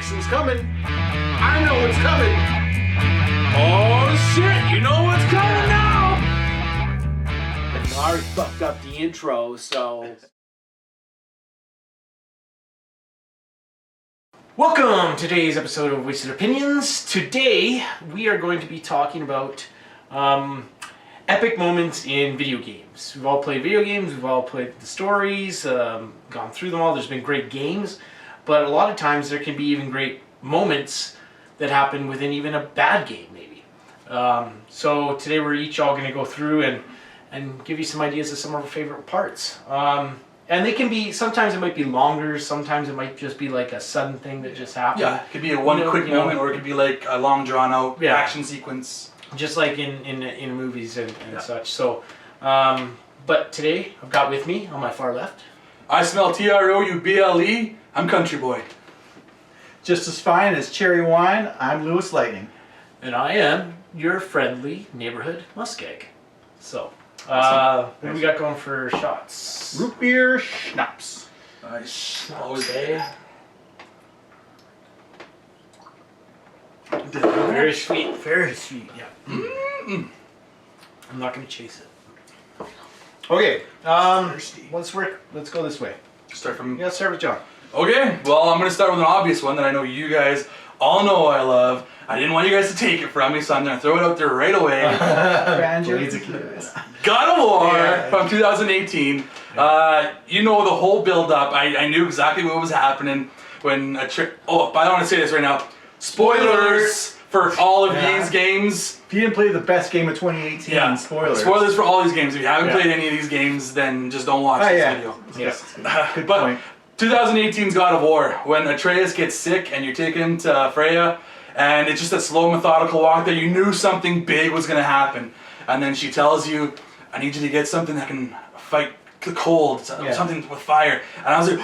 action's coming. I know what's coming. Oh shit, you know what's coming now. And I already fucked up the intro, so. Welcome to today's episode of Wasted Opinions. Today we are going to be talking about epic moments in video games. We've all played video games, we've all played the stories, gone through them all. There's been great games, but a lot of times there can be even great moments that happen within even a bad game, maybe. So today we're each all going to go through and give you some ideas of some of our favorite parts. And they can be, sometimes it might be longer, sometimes it might just be like a sudden thing that just happened. Yeah, it could be a quick moment, or it could be like a long drawn out action sequence. Just like in movies and such. So, but today I've got with me on my far left. I smell TROUBLE. I'm CountryBoy. Just as fine as cherry wine, I'm LewisLightning. And I am your friendly neighborhood MussKeg. So, Awesome. what do we got going for shots? Root beer schnapps. Nice. Always very sweet, yeah. I'm not going to chase it. Okay, let's go this way. Start from. Yeah, start with John. Okay, well, I'm going to start with an obvious one that I know you guys all know I love. I didn't want you guys to take it from me, so I'm going to throw it out there right away. God of War from 2018. You know the whole build-up. I knew exactly what was happening when a trick. Oh, but I want to say this right now. Spoilers for all of these games. If you didn't play the best game of 2018, spoilers. Spoilers for all these games. If you haven't played any of these games, then just don't watch this video. Yes. Good But point. 2018's God of War, when Atreus gets sick and you're taken him to Freya, and it's just a slow, methodical walk there. You knew something big was going to happen. And then she tells you, I need you to get something that can fight the cold, something with fire. And I was like,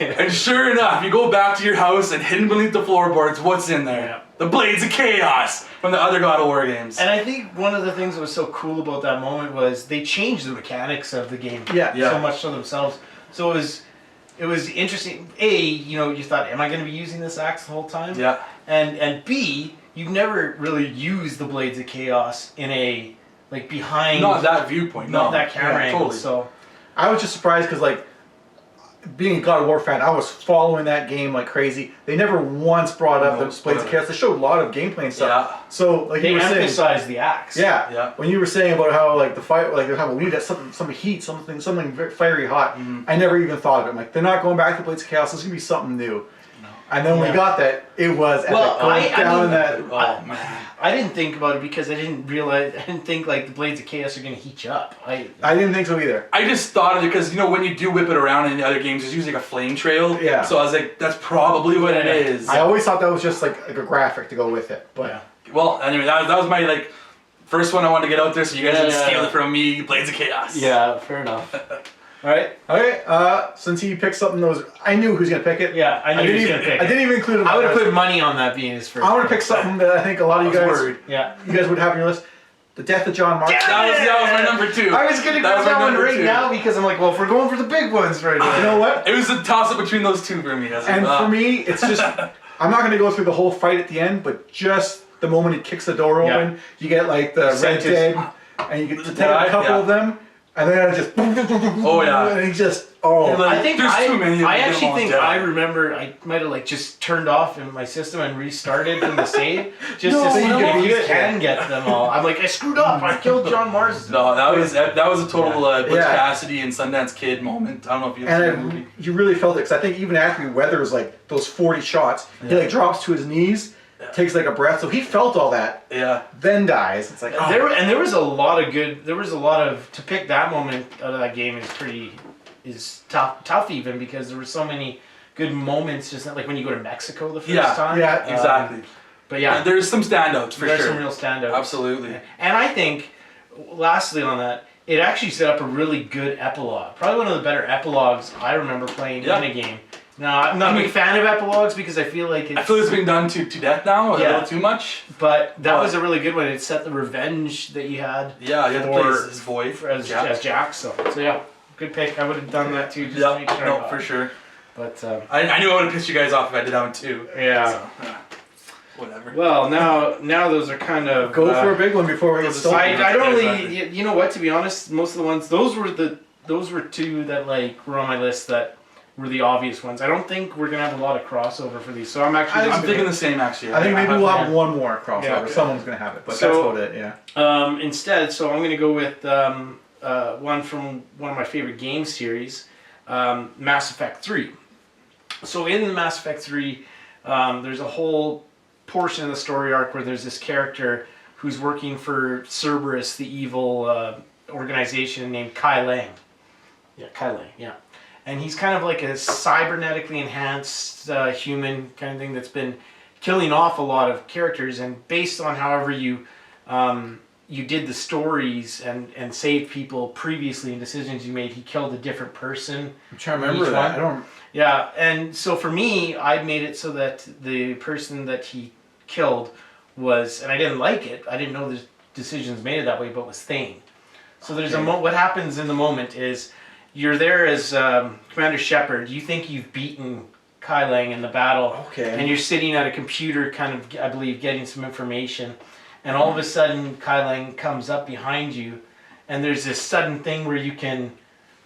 and sure enough, you go back to your house and hidden beneath the floorboards, what's in there? Yeah. The Blades of Chaos from the other God of War games. And I think one of the things that was so cool about that moment was they changed the mechanics of the game so much to themselves. So it was interesting. A, you thought, am I going to be using this axe the whole time? Yeah. And B, you've never really used the Blades of Chaos in a, like, behind... Not that viewpoint, Not that camera angle, totally. so... I was just surprised because, like, being a God of War fan, I was following that game like crazy. They never once brought up the Blades of Chaos. They showed a lot of gameplay and stuff. Yeah. So, like They you were saying... emphasized the axe. Yeah. When you were saying about how, like, the fight, like, how we need some heat, something very fiery hot, I never even thought of it. I'm like, they're not going back to Blades of Chaos. There's going to be something new. And then when we got that, it was epic. I didn't think about it because I didn't think like the Blades of Chaos are going to heat you up. I didn't think so either. I just thought of it because, when you do whip it around in the other games, there's usually like a flame trail. Yeah. So I was like, that's probably what it is. I always thought that was just like a graphic to go with it. But Well, anyway, that was my first one I wanted to get out there so you guys didn't steal it from me, Blades of Chaos. Yeah, fair enough. Alright. Okay, since he picked something that was... I knew who was going to pick it. Yeah, I knew he was going to pick it. I didn't even include him. I would have put money on that being his first. I want to pick something that I think a lot of you guys... You guys would have on your list. The Death of John Mark. That was my number 2. I was going to grab that one right now because I'm like, well, if we're going for the big ones right now. You know what? It was a toss-up between those two for me. For me, it's just... I'm not going to go through the whole fight at the end, but just the moment he kicks the door open, you get like the red dead, and you get to take a couple of them, and then it just... Oh, yeah. And he just... I think there's too many. I actually think I remember I might have just turned off in my system and restarted from the save just to see if you can get them all. I'm like, I screwed up. I killed John Marsden. No, that was a total Butch Cassidy and Sundance Kid moment. I don't know if you've seen the movie. You really felt it because I think even after he weathers like those 40 shots, he drops to his knees. Takes like a breath, so he felt all that. Yeah. Then dies. It's like there was a lot of good. There was a lot of to pick that moment out of that game is tough even because there were so many good moments. Just like when you go to Mexico the first time. Yeah, exactly. But yeah, there's some standouts for sure. There's some real standouts. Absolutely. And I think, lastly on that, it actually set up a really good epilogue. Probably one of the better epilogues I remember playing in a game. Now, I'm not a big fan of epilogues because I feel like it's being done to death now, a little too much. But that was a really good one. It set the revenge that you had. Yeah, you had to play his voice as Jack. So yeah, good pick. I would have done that too. Just to make sure. No, for sure. But I knew I would have pissed you guys off if I did that one too. yeah. So, whatever. Well, now those are kind of Go for a big one before we get stolen. I don't really. You know what? To be honest, most of the ones those were two that like were on my list that were the obvious ones. I don't think we're gonna have a lot of crossover for these. So I'm actually. I'm thinking the same actually. I think maybe we'll have one more crossover. Yeah. Someone's gonna have it, but So, that's about it. Yeah. Instead, so I'm gonna go with one from one of my favorite game series, Mass Effect 3. So in Mass Effect 3, there's a whole portion of the story arc where there's this character who's working for Cerberus, the evil organization named Kai Lang. Yeah, Kai Lang, yeah. And he's kind of like a cybernetically enhanced human kind of thing that's been killing off a lot of characters, and based on however you you did the stories and saved people previously in decisions you made, he killed a different person. I'm trying to remember Each that. one? I don't. Yeah, and so for me, I made it so that the person that he killed was, and I didn't like it, I didn't know the decisions made it that way, but was Thane. So there's what happens in the moment is, you're there as Commander Shepard, you think you've beaten Kai Lang in the battle, and you're sitting at a computer kind of, I believe, getting some information, and all of a sudden Kai Lang comes up behind you, and there's this sudden thing where you can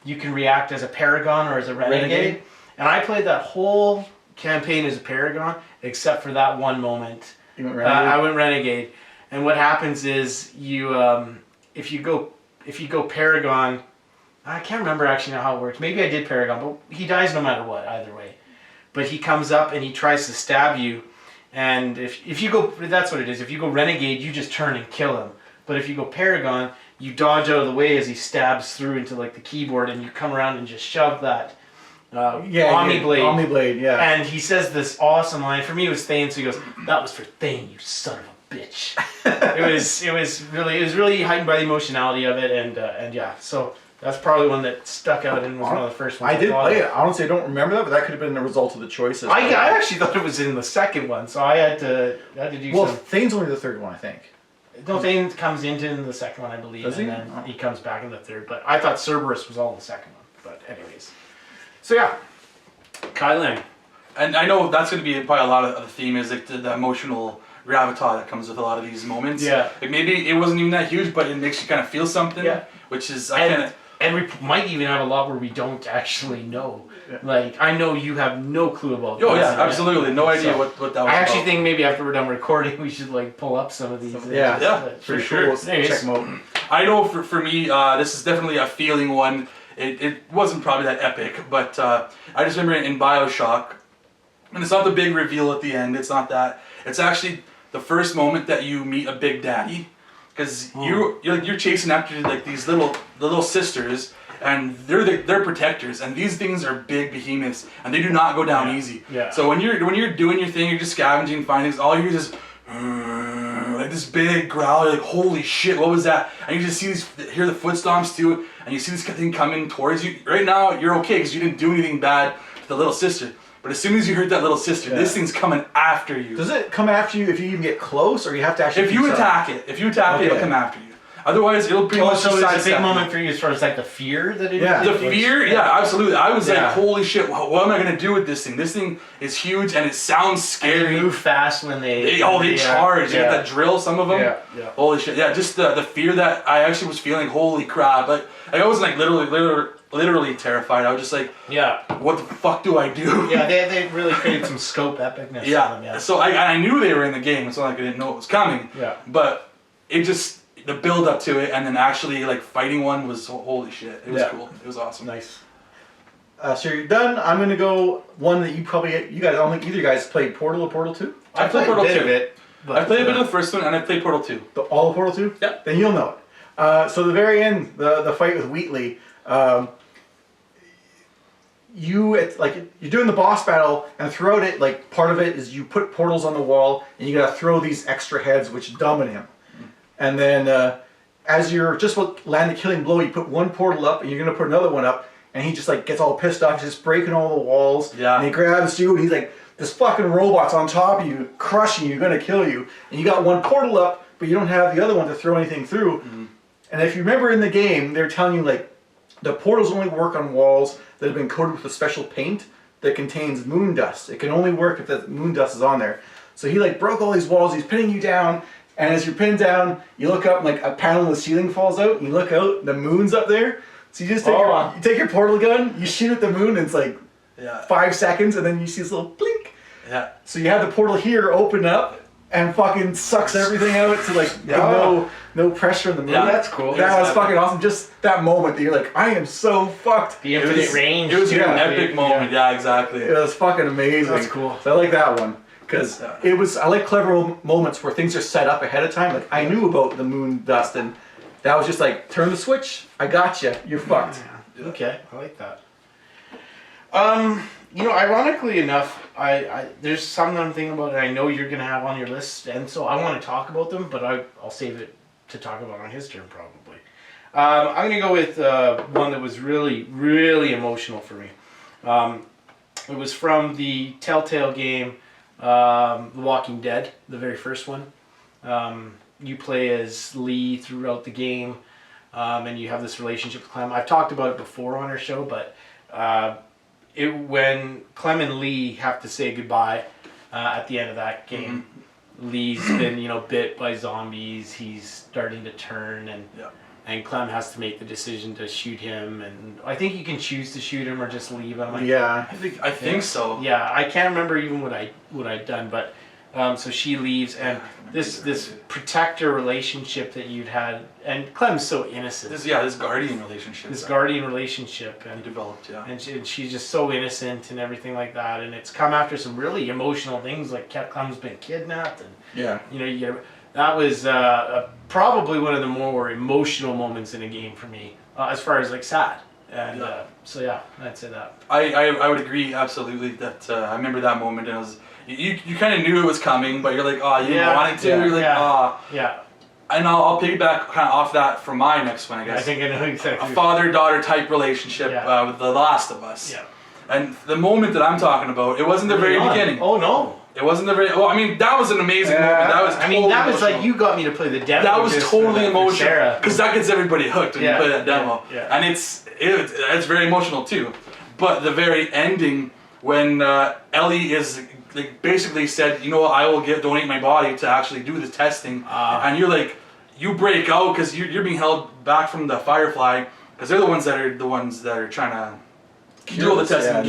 react as a Paragon or as a Renegade. And I played that whole campaign as a Paragon, except for that one moment. You went Renegade? I went Renegade, and what happens is you, if you go Paragon, I can't remember actually how it works. Maybe I did Paragon, but he dies no matter what, either way. But he comes up and he tries to stab you, and if you go, that's what it is. If you go Renegade, you just turn and kill him. But if you go Paragon, you dodge out of the way as he stabs through into like the keyboard, and you come around and just shove that. Omniblade, yeah. And he says this awesome line. For me, it was Thane. So he goes, "That was for Thane, you son of a bitch." it was really heightened by the emotionality of it, and yeah. So that's probably one that stuck out and was one of the first ones. I did play it. Honestly, I don't remember that, but that could have been the result of the choices. I actually thought it was in the second one, so I had to do Well, some. Thane's only the third one, I think. No, Thane comes into the second one, I believe, Does he? and then he comes back in the third. But I thought Cerberus was all in the second one. But anyways, so yeah. Kai Lang. And I know that's going to be probably a lot of the theme is like the emotional gravitas that comes with a lot of these moments. Yeah. Like maybe it wasn't even that huge, but it makes you kind of feel something. Yeah. Which is And we might even have a lot where we don't actually know. Yeah. Like, I know you have no clue about Oh yeah, absolutely. No idea what that was I actually about. think maybe after we're done recording, we should like pull up some of these. Yeah, for sure. We'll Anyways. check them out. I know for me, this is definitely a feeling one. It wasn't probably that epic, but I just remember in BioShock, and it's not the big reveal at the end, it's not that. It's actually the first moment that you meet a Big Daddy, because you're chasing after like these little sisters, and they're protectors, and these things are big behemoths, and they do not go down easy. Yeah. So when you're doing your thing, you're just scavenging, finding things, all you hear is like this big growl, like holy shit, what was that? And you just hear the foot stomps too, and you see this thing coming towards you. Right now, you're okay because you didn't do anything bad to the little sister. But as soon as you hurt that little sister, this thing's coming after you. Does it come after you if you even get close, or you have to actually? If you attack it, it'll come after you. Otherwise, it'll pretty much So it's a big sidestep moment you. for you as far as like the fear that it Yeah. The fear, yeah, absolutely. I was like, Yeah. holy shit, what am I gonna do with this thing? This thing is huge and it sounds And scary. they move fast when they charge. You Yeah. get that drill, some of them. Yeah. Holy shit, yeah, just the fear that I actually was feeling, holy crap. Like I wasn't like literally terrified. I was just like, Yeah. what the fuck do I do? Yeah, they really created some scope epicness. Yeah. For them, yeah. So I knew they were in the game. It's not like I didn't know it was coming. Yeah. But it just, the build up to it and then actually like fighting one was holy shit. It was cool. It was awesome. Nice. So you're done. I'm gonna go one that you guys. I don't think either of you guys played Portal or Portal 2. I played Portal 2. But, I played a bit of the first one and I played Portal 2. All of Portal 2? Yeah. Then you'll know it. So the very end, the fight with Wheatley, you're doing the boss battle, and throughout it, like part of it is you put portals on the wall, and you gotta throw these extra heads which dumb him. And then as you're just about to land the killing blow, you put one portal up, and you're gonna put another one up, and he just like gets all pissed off, he's just breaking all the walls. Yeah. And he grabs you, and he's like, this fucking robot's on top of you, crushing you, gonna kill you. And you got one portal up, but you don't have the other one to throw anything through. Mm-hmm. And if you remember in the game, they're telling you like the portals only work on walls that have been coated with a special paint that contains moon dust. It can only work if the moon dust is on there. So he like broke all these walls. He's pinning you down, and as you're pinned down, you look up and like a panel of the ceiling falls out. And you look out, the moon's up there. So you just take your portal gun, you shoot at the moon, and it's like 5 seconds, and then you see this little blink. Yeah. So you have the portal here open up and fucking sucks everything out to like no pressure on the moon. Yeah, that's cool. That was fucking awesome. Just that moment that you're like, I am so fucked. The infinite range. It was an epic moment. Yeah, exactly. It was fucking amazing. That's cool. So I like that one because it was. I like clever moments where things are set up ahead of time. Like I knew about the moon dust, and that was just like turn the switch. I got you. You're fucked. Yeah. Okay, I like that. You know, ironically enough, I there's something I'm thinking about that I know you're gonna have on your list, and so I want to talk about them, but I'll save it to talk about on his turn probably. I'm gonna go with one that was really, really emotional for me. It was from the Telltale game, The Walking Dead, the very first one. You play as Lee throughout the game, and you have this relationship with Clem. I've talked about it before on our show, but when Clem and Lee have to say goodbye at the end of that game, Lee's been bit by zombies. He's starting to turn, and Clem has to make the decision to shoot him. And I think you can choose to shoot him or just leave him. Yeah, I think so. Yeah, I can't remember even what I'd done, but so she leaves, and this protector relationship that you'd had, and Clem's so innocent. This guardian relationship. This guardian relationship, and developed, and she's just so innocent and everything like that, and it's come after some really emotional things, like Clem's been kidnapped, and that was probably one of the more emotional moments in a game for me, as far as like sad. And so yeah, I'd say that. I would agree absolutely that I remember that moment, and it was. You kind of knew it was coming, but you're like, oh, you didn't want it to. You're like, oh. Yeah. And I'll piggyback kind of off that for my next one, I guess. I think I know exactly. A father-daughter type relationship with The Last of Us. Yeah. And the moment that I'm talking about, it wasn't the very beginning. Oh no. It wasn't the very. Well, I mean, that was an amazing moment. That was. That was like you got me to play the demo. That was totally emotional because that gets everybody hooked when you play that demo. Yeah. And it's very emotional too. But the very ending when Ellie is. Like basically said, I will donate my body to actually do the testing, and you're like, you break out because you're being held back from the Firefly because they're the ones that are trying to do all the testing,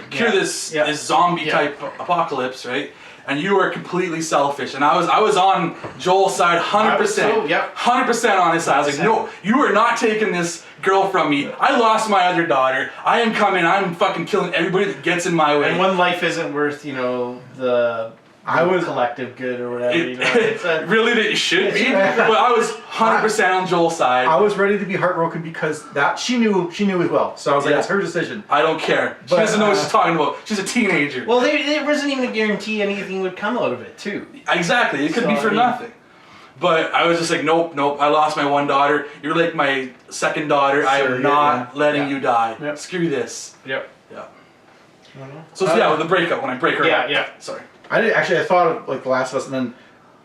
cure this zombie type apocalypse, right? And you are completely selfish, and I was on Joel's side 100%, 100% on his side. I was like, no, you are not taking this girl from me. I lost my other daughter. I am coming. I'm fucking killing everybody that gets in my way. And one life isn't worth, the collective good or whatever. Really, that it should be. But I was 100% on Joel's side. I was ready to be heartbroken because she knew as well. So I was like, it's her decision. I don't care. She doesn't know what she's talking about. She's a teenager. Well, there wasn't even a guarantee anything would come out of it, too. Exactly. It could be for nothing. But I was just like, nope. I lost my one daughter. You're like my second daughter. I am not letting you die. Yep. Screw this. Yep. Yeah. So with the breakup, when I break her up. Yeah. Sorry. I thought of like The Last of Us, and then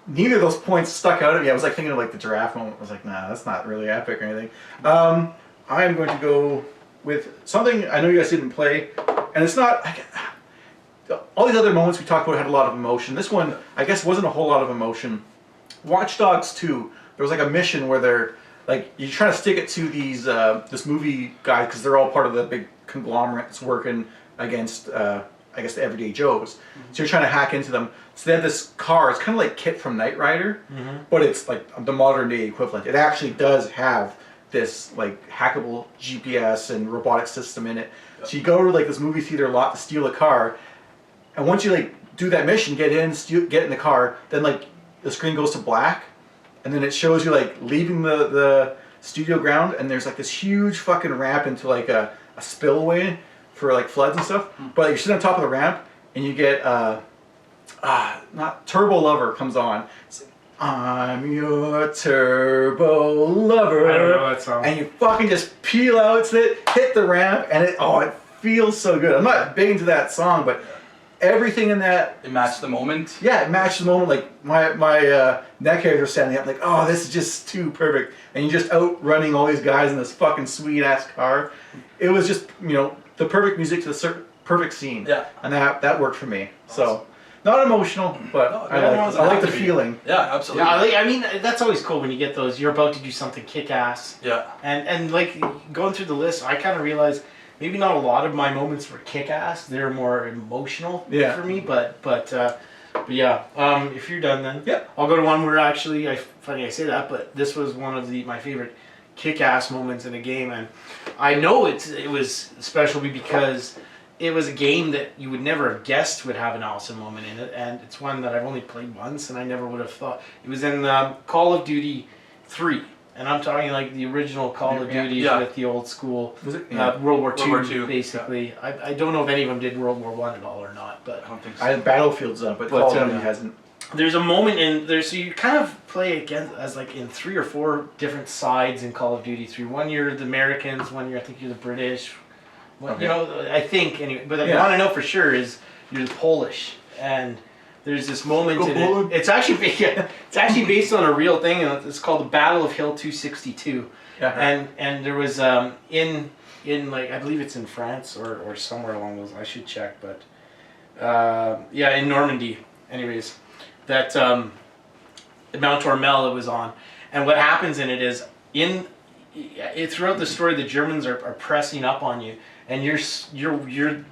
neither of those points stuck out at me. I was like thinking of like the giraffe moment. I was like, nah, that's not really epic or anything. I'm going to go with something I know you guys didn't play, and it's not. All these other moments we talked about had a lot of emotion. This one, I guess, wasn't a whole lot of emotion. Watch Dogs 2. There was like a mission where they're like you're trying to stick it to these this movie guy because they're all part of the big conglomerate that's working against. I guess the everyday Joes. So you're trying to hack into them. So they have this car. It's kind of like Kit from Knight Rider, but it's like the modern day equivalent. It actually does have this like hackable GPS and robotic system in it. So you go to like this movie theater lot to steal a car, and once you like do that mission, get in the car, then like the screen goes to black, and then it shows you like leaving the studio ground, and there's like this huge fucking ramp into like a spillway for like floods and stuff, but you're sitting on top of the ramp and you get not Turbo Lover comes on. It's like, I'm your turbo lover. I don't know that song. And you fucking just peel out it, hit the ramp, and it feels so good. I'm not big into that song, but everything in that it matched the moment. Yeah, it matched the moment. Like my neck hairs were standing up. Like, oh, this is just too perfect. And you're just outrunning all these guys in this fucking sweet ass car. It was just the perfect music to the perfect scene. Yeah. And that worked for me. So, not emotional, but No, I like the feeling. Yeah, absolutely. Yeah, I mean that's always cool when you get those. You're about to do something kick-ass. Yeah. And like going through the list, I kind of realized maybe not a lot of my moments were kick-ass. They're more emotional for me. But yeah. If you're done, then I'll go to one where actually, funny I say that, but this was one of my favorite kick-ass moments in a game, and I know it was special because it was a game that you would never have guessed would have an awesome moment in it, and it's one that I've only played once, and I never would have thought. It was in Call of Duty 3, and I'm talking like the original Call of Duty with the old school World War II, basically. Yeah. I don't know if any of them did World War I at all or not, but I don't think so. I had Battlefield's up, but Call of Duty hasn't. There's a moment in there, so you kind of play against as like in 3 or 4 different sides in Call of Duty 3. One you're the Americans, one I think you're the British. You know, I think anyway. But the one I know for sure is you're the Polish, and there's this moment in it. It's actually based on a real thing, and it's called the Battle of Hill 262. Yeah. And there was in like I believe it's in France or somewhere along those. I should check, but in Normandy. Anyways. That Mount Ormel it was on, and what happens in it is throughout the story the Germans are pressing up on you, and you're outmanned,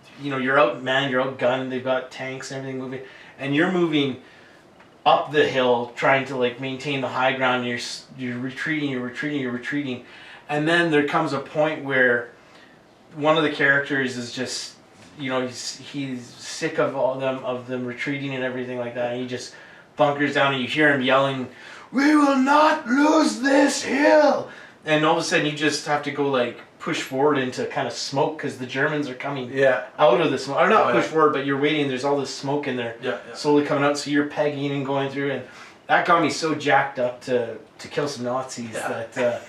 you're outgunned, they've got tanks and everything moving, and you're moving up the hill trying to like maintain the high ground. You're retreating, and then there comes a point where one of the characters is just he's sick of of them retreating and everything like that, and he just bunkers down, and you hear him yelling, "We will not lose this hill!" And all of a sudden you just have to go like push forward into kind of smoke because the Germans are coming out of the smoke. Or not push forward, but you're waiting, there's all this smoke in there slowly coming out, so you're pegging and going through, and that got me so jacked up to kill some Nazis that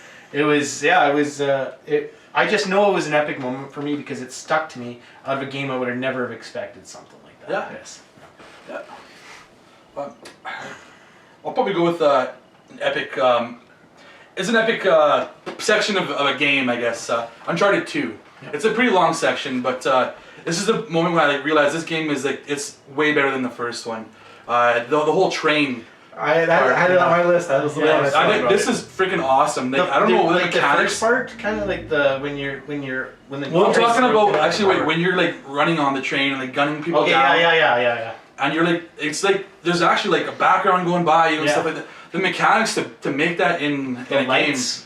I just know it was an epic moment for me because it stuck to me out of a game I would have never have expected something like that. Yeah. Yes. Yeah. I'll probably go with an epic. It's an epic section of a game, I guess. Uncharted 2. Yeah. It's a pretty long section, but this is the moment when I realized this game is it's way better than the first one. The whole train. I had it on my list. That was the one I think this is freaking awesome. I don't know what the mechanics. The first part, kind of like when the. Well, I'm talking about actually when you're like running on the train and like gunning people down. Yeah. And you're like, it's like there's actually like a background going by you and stuff like that. The mechanics to make that in a game.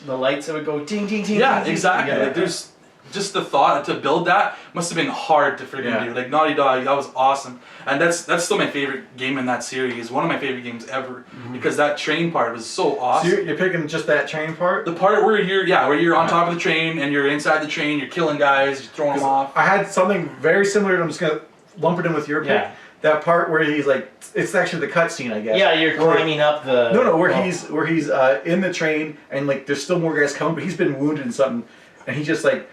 The lights that would go ding ding ding. Yeah, ding, exactly. Ding, like there's just the thought to build that must have been hard to freaking do. Like Naughty Dog, that was awesome. And that's still my favorite game in that series. One of my favorite games ever because that train part was so awesome. So you're picking just that train part? The part where you're on top of the train and you're inside the train, you're killing guys, you're throwing them off. I had something very similar. I'm just gonna lump it in with your pick. Yeah. That part where he's like, it's actually the cutscene, I guess. Yeah, you're climbing up the. Where he's in the train and like there's still more guys coming, but he's been wounded in something, and he just like.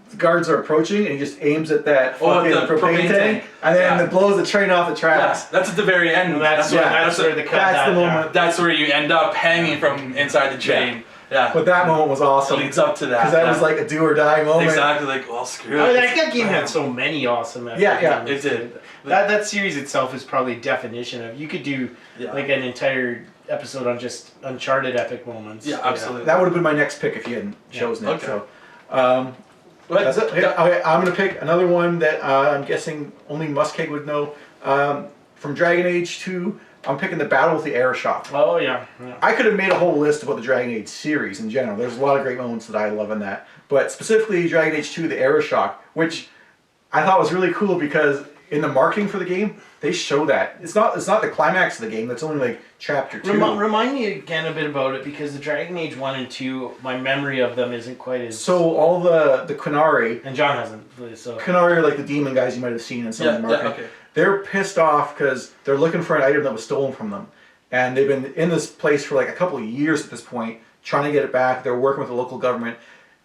The guards are approaching, and he just aims at that fucking propane tank, and then it blows the train off the tracks. Yeah, that's at the very end. That's where the moment. That's where you end up hanging from inside the train. Yeah. But that moment was awesome. It leads up to that. Because that was like a do or die moment. Exactly. Like, well, screw it. That game had so many awesome. It did. That series itself is probably definition of. You could do like an entire episode on just Uncharted epic moments. Yeah, absolutely. That would have been my next pick if you hadn't chosen it. Okay. So. That's it. Okay, I'm going to pick another one that I'm guessing only MussKeg would know. From Dragon Age 2, I'm picking the Battle with the Airshot. Oh, yeah. I could have made a whole list about the Dragon Age series in general. There's a lot of great moments that I love in that. But specifically Dragon Age 2, the Airshot, which I thought was really cool because in the marketing for the game, they show that. It's not the climax of the game. That's only like chapter 2. Remind me again a bit about it because the Dragon Age 1 and 2, my memory of them isn't quite as... So all the Qunari... And John hasn't. So. Qunari are like the demon guys you might have seen in some of the marketing. Okay. They're pissed off because they're looking for an item that was stolen from them. And they've been in this place for like a couple of years at this point, trying to get it back. They're working with the local government.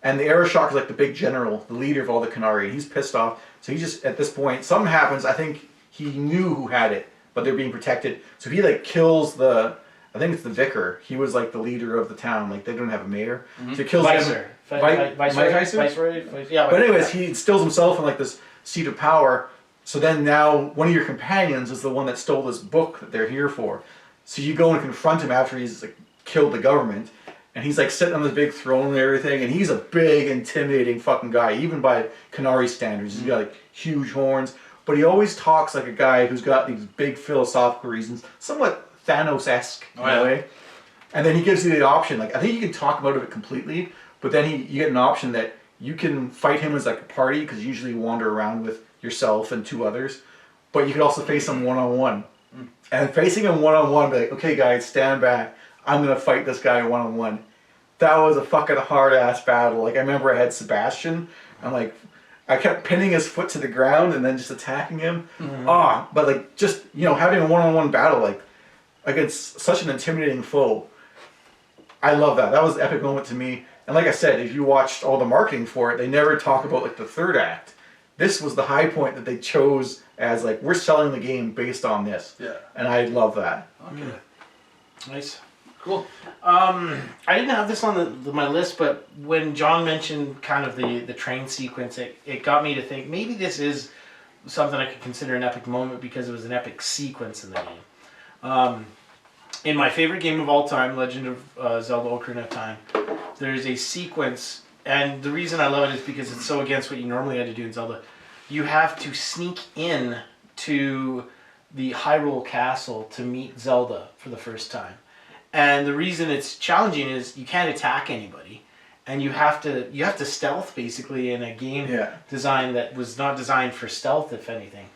And the Airshot is like the big general, the leader of all the Qunari. He's pissed off. So he just, at this point, something happens. I think he knew who had it, but they're being protected. So he like kills I think it's the vicar. He was like the leader of the town. Like they don't have a mayor. So he kills him. Viceroy. Yeah. But anyways, he instills himself in like this seat of power. So then now one of your companions is the one that stole this book that they're here for. So you go and confront him after he's like killed the government, and he's like sitting on this big throne and everything, and he's a big, intimidating fucking guy, even by Canary standards. He's got like huge horns, but he always talks like a guy who's got these big philosophical reasons, somewhat Thanos-esque in a way. And then he gives you the option, like I think you can talk him out of it completely, but then you get an option that you can fight him as like a party, because you usually wander around with yourself and 2 others, but you could also face him one-on-one. And facing him one-on-one, be like, okay guys, stand back, I'm gonna fight this guy one-on-one. That was a fucking hard-ass battle. Like I remember I had Sebastian, and like I kept pinning his foot to the ground and then just attacking him. But like just, you know, having a one-on-one battle like against such an intimidating foe, I love that. That was an epic moment to me. And like I said, if you watched all the marketing for it, they never talk about like the 3rd act. This was the high point that they chose as like, we're selling the game based on this. Yeah. And I love that. Okay. Nice. Cool. I didn't have this on my list, but when John mentioned kind of the train sequence, it got me to think maybe this is something I could consider an epic moment because it was an epic sequence in the game. In my favorite game of all time, Legend of Zelda Ocarina of Time, there's a sequence, and the reason I love it is because it's so against what you normally had to do in Zelda. You have to sneak in to the Hyrule Castle to meet Zelda for the first time. And the reason it's challenging is you can't attack anybody, and you have to stealth basically in a game design that was not designed for stealth, if anything.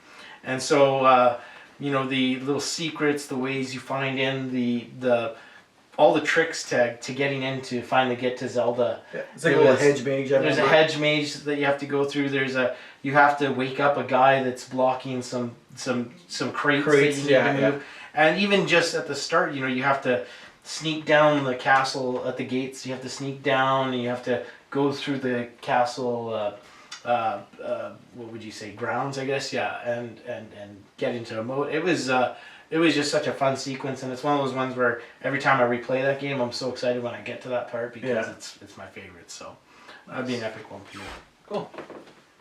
And so you know, the little secrets, the ways you find in the all the tricks to getting in to finally get to Zelda. Yeah. It's like a little hedge mage. There's a hedge mage that you have to go through. You have to wake up a guy that's blocking some crates that you need to move. And even just at the start, you know, you have to sneak down the castle at the gates. You have to sneak down, and you have to go through the castle. What would you say? Grounds, I guess. Yeah, and get into a mode. It was just such a fun sequence, and it's one of those ones where every time I replay that game, I'm so excited when I get to that part because it's my favorite. So that'd be an epic one for me. Cool.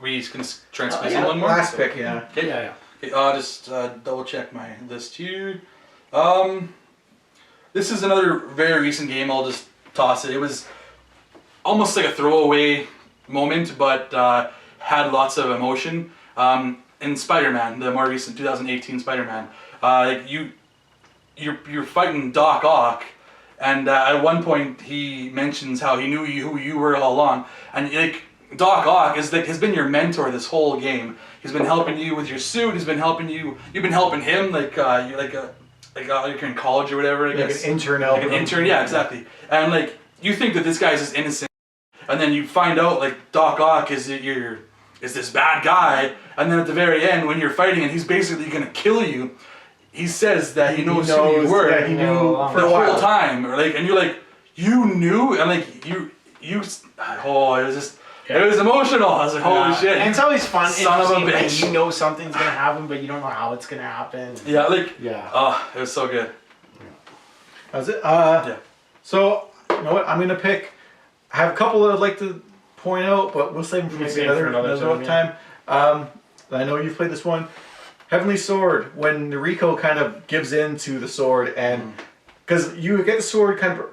We can try and squeeze in one more. Last pick, yeah. Okay. Yeah. Okay, I'll just double check my list here. This is another very recent game. I'll just toss it. It was almost like a throwaway moment, but had lots of emotion. In Spider-Man, the more recent 2018 Spider-Man, you're fighting Doc Ock, and at one point he mentions how he knew who you were all along, and like Doc Ock has been your mentor this whole game. He's been helping you with your suit. He's been helping you. You've been helping him you're in college or whatever. I guess. Like an intern. Like an intern, yeah, exactly. And like you think that this guy's just innocent, and then you find out like Doc Ock is this bad guy, and then at the very end when you're fighting and he's basically gonna kill you, he says that he knows who you were. Yeah, he knew for the whole time, or like, and you're like, you knew, and like you. Oh, it was just. It was emotional. I was like, holy shit. And it's always fun. Son of a bitch. You know something's going to happen, but you don't know how it's going to happen. Yeah, like, yeah. It was so good. That was it. Yeah. So, you know what? I'm going to pick, I have a couple that I'd like to point out, but we'll save them for maybe another time. I know you've played this one. Heavenly Sword, when Noriko kind of gives in to the sword, and because you get the sword kind of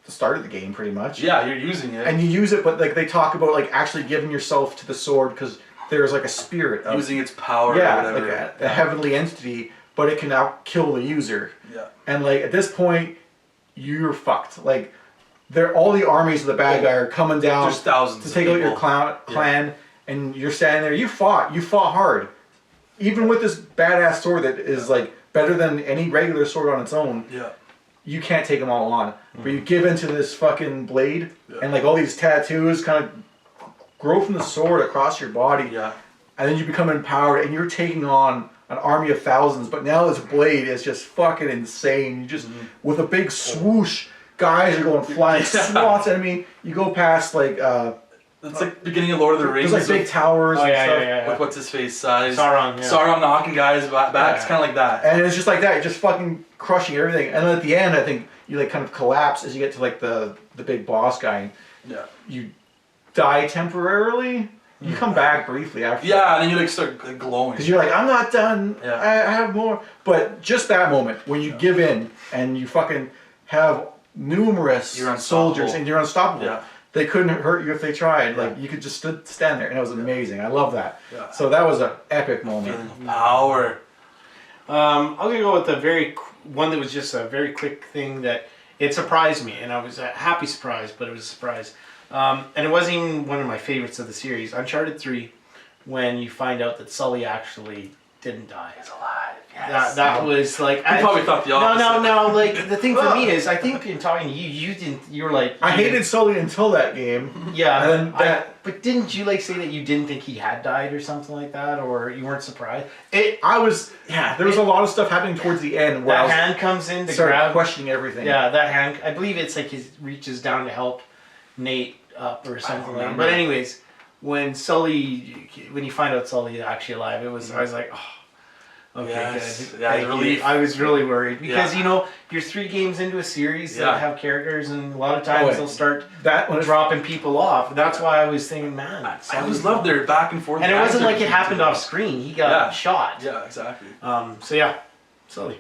the start of the game pretty much. Yeah, you're using it. And you use it, but like they talk about like actually giving yourself to the sword because there's like a spirit of using its power. Yeah, or whatever. like a heavenly entity, but it can now kill the user. Yeah. And like at this point, you're fucked. Like all the armies of the bad guy are coming down. There's thousands to take out your clan, and you're standing there. You fought hard, even with this badass sword that is like better than any regular sword on its own. Yeah. You can't take them all on, but you give into this fucking blade, and like all these tattoos kind of grow from the sword across your body, and then you become empowered, and you're taking on an army of thousands. But now this blade is just fucking insane. You just with a big swoosh, guys are going flying, swats. I mean, you go past like it's like beginning of Lord of the Rings. There's like big towers and stuff. With what's his face size. Sauron. Yeah. Sauron knocking guys back. It's kind of like that. And it's just like that. You're just fucking crushing everything. And then at the end, I think you like kind of collapse as you get to like the big boss guy. Yeah. You die temporarily. You come back briefly after. Yeah, and then you like start like, glowing. Because you're like, I'm not done. Yeah. I have more. But just that moment when you give in and you fucking have numerous You're soldiers unstoppable. and you're unstoppable. Yeah. They couldn't hurt you if they tried. Yeah. Like you could just stand there, and it was amazing. I love that. Yeah. So that was an epic moment. Feeling of power. I'm gonna go with one that was just a very quick thing that it surprised me, and I was a happy surprise, but it was a surprise. And it wasn't even one of my favorites of the series. Uncharted 3, when you find out that Sully actually didn't die. He's alive. Yes. That was like I probably thought the opposite. No. Like the thing for me is, I think in talking to you, you were like, I hated Sully until that game. yeah. And then but didn't you like say that you didn't think he had died or something like that, or you weren't surprised? There was a lot of stuff happening towards the end where That I was hand comes in to started grab. questioning everything. Yeah, that hand. I believe it's like he reaches down to help Nate up or something like that. remember. But anyways, when you find out Sully is actually alive, I was like, oh. Okay, Yes. good. Yeah, Thank the you. relief. I was really worried because Yeah. you're 3 games into a series Yeah. that have characters, and a lot of times yeah. they'll start That one. dropping people off. And that's why I was thinking, man, I always loved their back and forth. And it wasn't banter like it happened between off screen. He got Yeah. shot. Yeah, exactly. So yeah, Sully.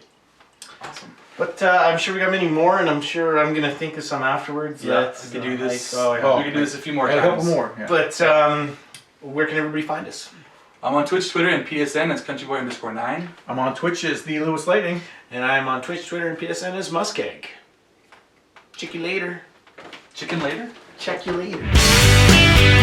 Awesome. But I'm sure we got many more, and I'm sure I'm gonna think of some afterwards. Yeah, that, we could do this. like, oh, yeah. We could do this a few more a times. couple more. Yeah. But where can everybody find us? I'm on Twitch, Twitter, and PSN. That's CountryBoy_9. I'm on Twitch as the LewisLightning. And I'm on Twitch, Twitter, and PSN as MussKeg. Check you later. Chicken later? Check you later.